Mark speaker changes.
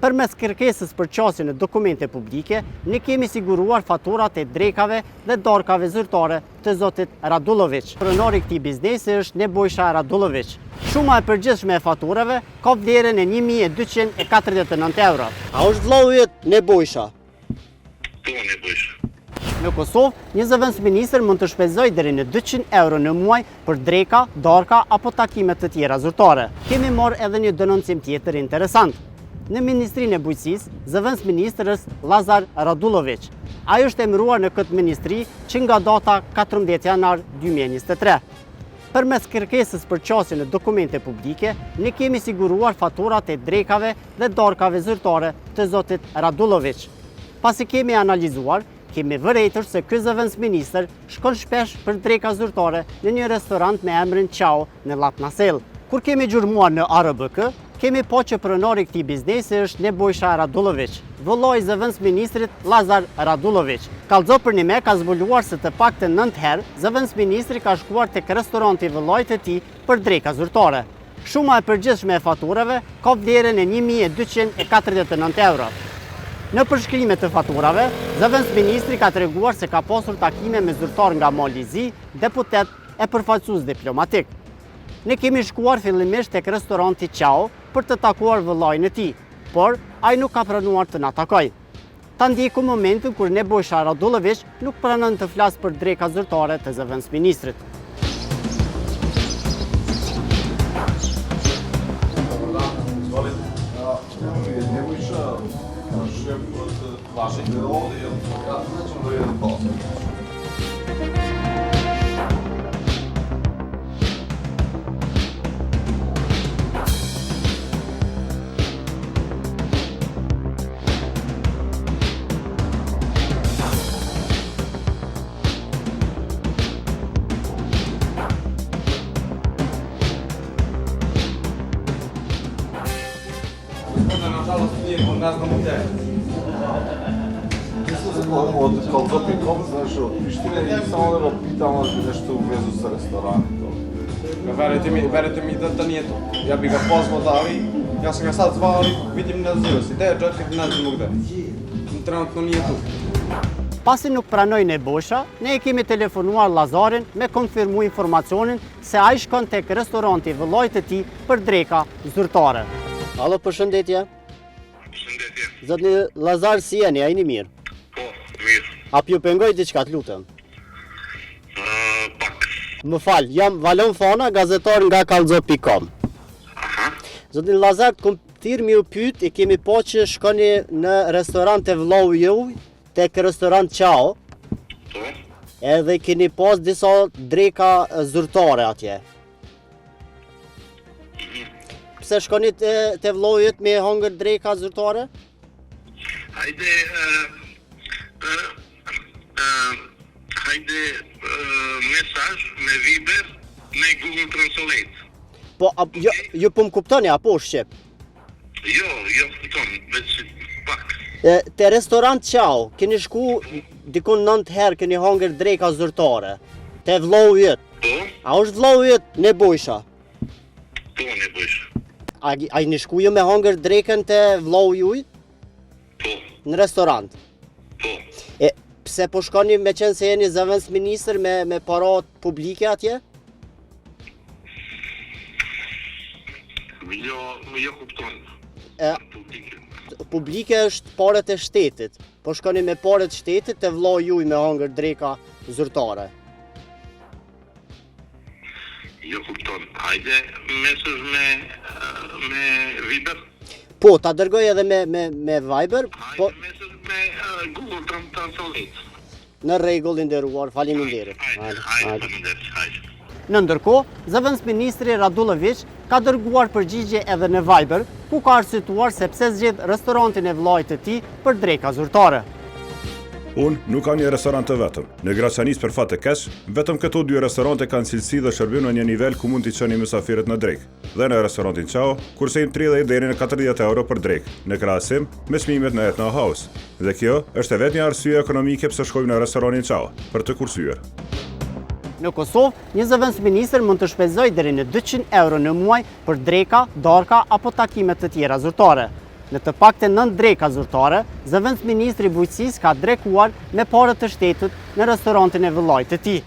Speaker 1: Përmes kërkesës për qasje në dokumente publike, ne kemi siguruar faturat e drekave dhe darkave zyrtare të zotit Radulović. Pronari i këtij biznesi është Nebojša Radulović. Shuma e përgjithshme e faturave ka vlerën e 1249 euro. A është vllau yt Nebojša?
Speaker 2: Po, Nebojša.
Speaker 1: Në Kosovë, një zëvendësministër mund të shpenzojë deri në 200 euro në muaj për dreka, darka apo takime të tjera zyrtare. Kemi marrë edhe një denoncim tjetër interesant. Në Ministrinë e Bujqësisë, zëvendësministër është Lazar Radulović. Ai është emëruar në këtë ministri që nga data 14 janar 2023. Përmes kërkesës për qasje në dokumente publike, ne kemi siguruar faturat e drekave dhe darkave zyrtare të zotit Radulović. Pasi kemi analizuar, kemi vërejtur se ky zëvendësministër shkon shpesh për dreka zyrtare në një restorant me emrin Qao në Llatnasell. Kur kemi gjurmuar në ARBK, kemi pa që pronari i këtij biznesi është Nebojša Radulović, vëllai i zëvendësministrit Lazar Radulović. Kallëzo për një me ka zbuluar se të paktën 9 herë zëvendësministri ka shkuar tek restoranti i vëllait të tij për dreka zyrtare. Shuma e përgjithshme e faturave ka vlerën e 1249 euro. Në përshkrimet të faturave, zëvendësministri ka treguar se ka pasur takime me zyrtar nga Malizi, deputet e përfaqësues diplomatik. Ne kemi shkuar fillimisht tek restoranti Qao për të takuar vëllain e tij, por ai nuk ka pranuar të na takojë. Ta ndjeku momentin kur Nebojša Radulović nuk pranon të flasë për dreka zyrtare të zëvendësministrit.
Speaker 3: Nebojša, shef të vašeg naroda, znači da je posao.
Speaker 4: Nažalost, nije kod nas na muzeju.
Speaker 3: Od Kalzo.com, znaš, od Prištine i samo da ga pitam nešto u vezu sa restoranom.
Speaker 4: Verujte mi da nije to. Ja bih ga pozvao da, ali ja sam ga sad zvao, ali vidim ne odziva se. Gde je čovjek, ne znam gde. Trenutno nije tu.
Speaker 1: Pasi nuk pranoi Nebojša, ne e kemi telefonuar Lazarin me konfirmu informacionin se ai shkon tek restoranti i vëllait të tij për dreka zyrtare. Alo, përshëndetje.
Speaker 2: Përshëndetje.
Speaker 1: Zotni Lazar, si jeni, a jeni mirë?
Speaker 2: Po, mirë.
Speaker 1: A ju pengoj diçka, të lutem?
Speaker 2: Pak.
Speaker 1: Më fal, jam Valon Fana, gazetar nga Kalzo.com.
Speaker 2: Aha.
Speaker 1: Zotni Lazar, thirr mi u pyet, e kemi pa që shkoni në restorant e vllau juaj, tek restorant Qao,
Speaker 2: Po.
Speaker 1: edhe keni pas disa dreka zyrtare atje. Pse shkoni te vllau yt me hongër dreka zyrtare?
Speaker 2: Hajde, mesazh me Viber me Google Translate.
Speaker 1: Po, ju po më kuptoni, apo shqip?
Speaker 2: Jo, kupton, veç pak.
Speaker 1: Te restorant Qao, keni shku dikun 9 herë keni hongër dreka zyrtare. Te vllau yt.
Speaker 2: Po,
Speaker 1: A është vllau yt Nebojša?
Speaker 2: po, Nebojša.
Speaker 1: A jeni shku ju me hongër drekën te vllau juaj
Speaker 2: Po,
Speaker 1: në restorant?
Speaker 2: po.
Speaker 1: Pse po shkoni me qenë se jeni zëvendësministër me parat publike atje?
Speaker 2: Jo kupton. Publike.
Speaker 1: Publike është parat e shtetit. Po shkoni me parat e shtetit te vllau juaj me hongër dreka zyrtare.
Speaker 2: Jo kupton. Hajde, mesazh me Viber.
Speaker 1: Po, ta dërgoj edhe me Viber, po
Speaker 2: Hajde, mesazh me Google Translate.
Speaker 1: në rregull i nderuar, faleminderit.
Speaker 2: Hajde, faleminderit. Hajde.
Speaker 1: Në ndërkohë, zëvendësministri Radulović ka dërguar përgjigje edhe në Viber, ku ka arsyetuar se pse zgjedh restorantin e vllait të tij për dreka zyrtare.
Speaker 5: Unë nuk kam një restorant të vetëm. Në Graçanis për fat të keq, vetëm këto dy restorante kanë cilësi dhe shërbim në një nivel ku mund t'i çoni mysafirët në drek. Dhe në restorantin Qao, kursejmë 30 deri në 40 euro për drek, në krahasim me çmimet në Etna House. Dhe kjo është edhe një arsye ekonomike pse shkojmë në restorantin Qao, për të kursyer.
Speaker 1: Në Kosovë, një zëvendësministër mund të shpenzojë deri në 200 euro në muaj për dreka, darka apo takime të tjera zyrtare. Në të pakten 9 dreka zyrtare, zëvendësministri i Bujqësisë ka drekuar me parë të shtetit në restorantin e vëllait të tij.